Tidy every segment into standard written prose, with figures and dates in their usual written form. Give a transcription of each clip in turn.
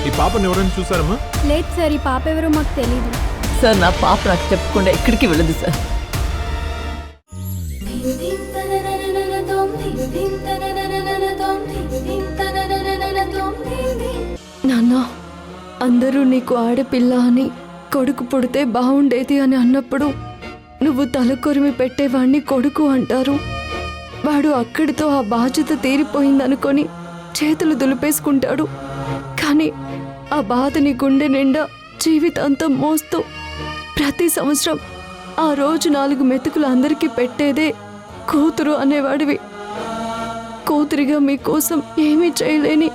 ఈ పాపను ఎవరైనా చూసారమ్మా? లేదు సార్, ఈ పాప ఎవరో మాకు తెలీదు సార్. నా పాప నాకు చెప్పకుండా ఎక్కడికి వెళ్ళదు సార్. నాన్న, అందరూ నీకు ఆడపిల్ల అని, కొడుకు పుడితే బాగుండేది అని అన్నప్పుడు నువ్వు తలకొరిమి పెట్టేవాణ్ణి కొడుకు అంటారు. వాడు అక్కడితో ఆ బాధ్యత తీరిపోయిందనుకొని చేతులు దులిపేసుకుంటాడు. కానీ ఆ బాధని గుండె నిండా జీవితాంతం మోస్తూ ప్రతి సంవత్సరం ఆ రోజు 4 మెతుకులు అందరికీ పెట్టేదే కూతురు అనేవాడివి. కూతురిగా మీకోసం ఏమీ చేయలేని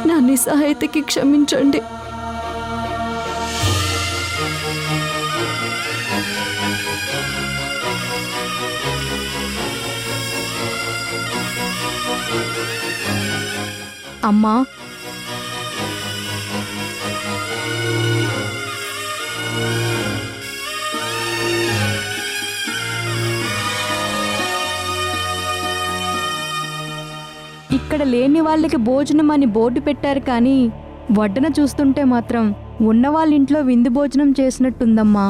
నా నిస్సహాయతకి క్షమించండి. అమ్మా. ఇక్కడ లేని వాళ్ళకి భోజనం అని బోర్డు పెట్టారు, కానీ వడ్డన చూస్తుంటే మాత్రం ఉన్న వాళ్ళ ఇంట్లో విందు భోజనం చేసినట్టుందమ్మా.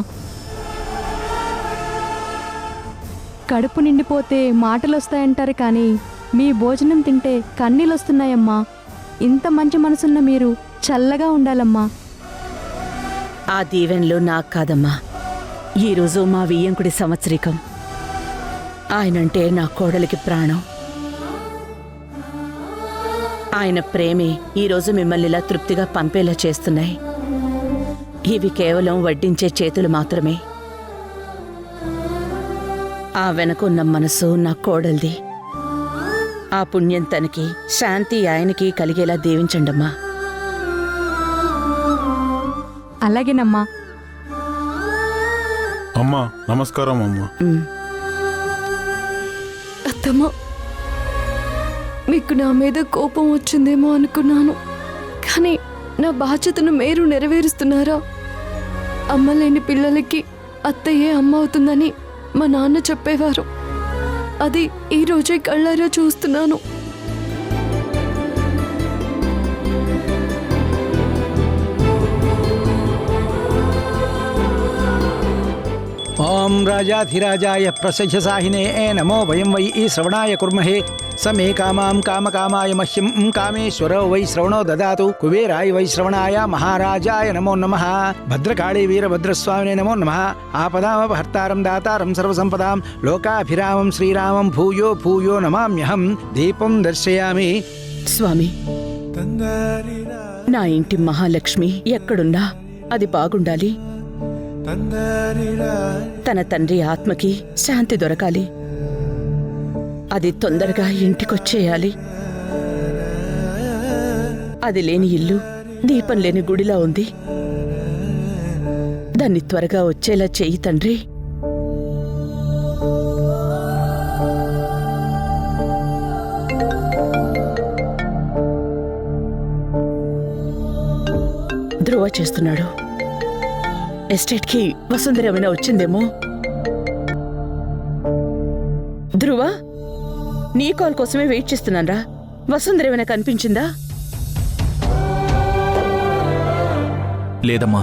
కడుపు నిండిపోతే మాటలు వస్తాయంటారు, కానీ మీ భోజనం తింటే కన్నీళ్ళు వస్తున్నాయమ్మా. ఇంత మంచి మనసున్న మీరు చల్లగా ఉండాలమ్మా. ఆ దీవెనలు నాకు కాదమ్మా, ఈరోజు మా వియ్యంకుడి సంవత్సరికం. ఆయనంటే నా కోడలికి ప్రాణం. ఆయన ప్రేమే ఈరోజు మిమ్మల్ని ఇలా తృప్తిగా పంపేలా చేస్తున్నాయి. ఇవి కేవలం వడ్డించే చేతులు మాత్రమే. ఆ వెనకున్న మనసు నా కోడల్ది. ఆ పుణ్యం తనకి, శాంతి ఆయనకి కలిగేలా దీవించండమ్మా. అలాగేనమ్మా. అమ్మా నమస్కారం అమ్మా. అత్తమ్మ, మీకు నా మీద కోపం వచ్చిందేమో అనుకున్నాను, కానీ నా బాధ్యతను మీరు నెరవేరుస్తున్నారా? అమ్మ లేని పిల్లలకి అత్తయ్యే అమ్మ అవుతుందని మా నాన్న చెప్పేవారు. అది ఈ రోజే కళ్ళారా చూస్తున్నాను. ఓం రాజాధిరాజాయ ప్రసహ్యసాహినే నమో వయం వై ఈ శ్రవణాయ కుర్మహే సమే కామాం కామకామాయ మహ్యం కామేశ్వరో వై శ్రవణో దదాతు కుబేరాయ వై శ్రవణాయ మహారాజాయ నమో నమః భద్రకాళీ వీరభద్రస్వామినే నమో నమః ఆపదామపహర్తారం దాతారం సర్వసంపదాం లోకాభిరామం శ్రీరామం భూయో భూయో నమామ్యహం. దీపం దర్శయామి. స్వామి, నా ఇంటి మహాలక్ష్మి ఎక్కడున్నా అది బాగుండాలి. తన తండ్రి ఆత్మకి శాంతి దొరకాలి. అది తొందరగా ఇంటికొచ్చేయాలి. అది లేని ఇల్లు దీపం లేని గుడిలా ఉంది. దాన్ని త్వరగా వచ్చేలా చెయ్యి తండ్రి. ధ్రువ చేస్తున్నాడు. ఎస్టేట్కి వసుంధర ఏమైనా వచ్చిందేమో. ధ్రువ, నీ కాల్ కోసమే వెయిట్ చేస్తున్నానరా. వసుంధర ఏమైనా కనిపించిందా? లేదమ్మా,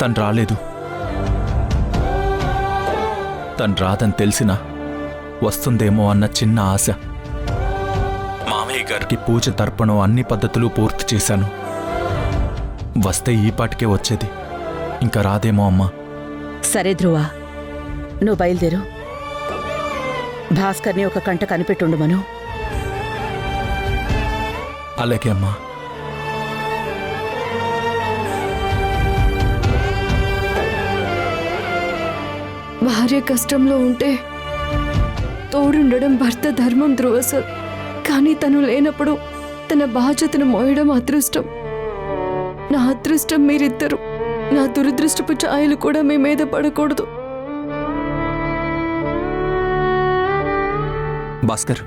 తను రాలేదు. తను రాదని తెలిసినా వస్తుందేమో అన్న చిన్న ఆశ. మామయ్య గారికి పూజ తర్పణం అన్ని పద్ధతులు పూర్తి చేశాను. వస్తే ఈ పాటికే వచ్చేది. ఇంకా రాదేమో అమ్మా. సరే ధ్రువ, నువ్వు బయలుదేరు. భాస్కర్ని ఒక కంట కనిపెట్టుండు మను. అలాగే అమ్మా. భార్య కష్టంలో ఉంటే తోడుండడం భర్త ధర్మం ధ్రువ సార్. కానీ తను లేనప్పుడు తన బాధ్యతను మోయడం అదృష్టం. నా అదృష్టం మీరిద్దరు. నా దురదృష్టపు ఛాయలు కూడా మీ మీద పడకూడదు. భాస్కర్,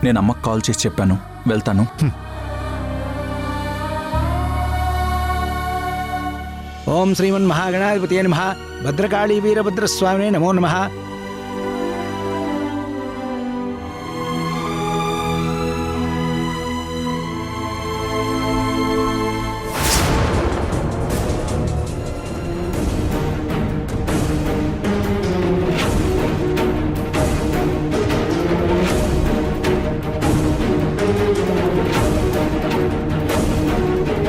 నేను అమ్మకు కాల్ చేసి చెప్పాను, వెళ్తాను. ఓం శ్రీమన్ మహాగణాధిపతయే నమః భద్రకాళీ వీరభద్రస్వామినే నమో నమః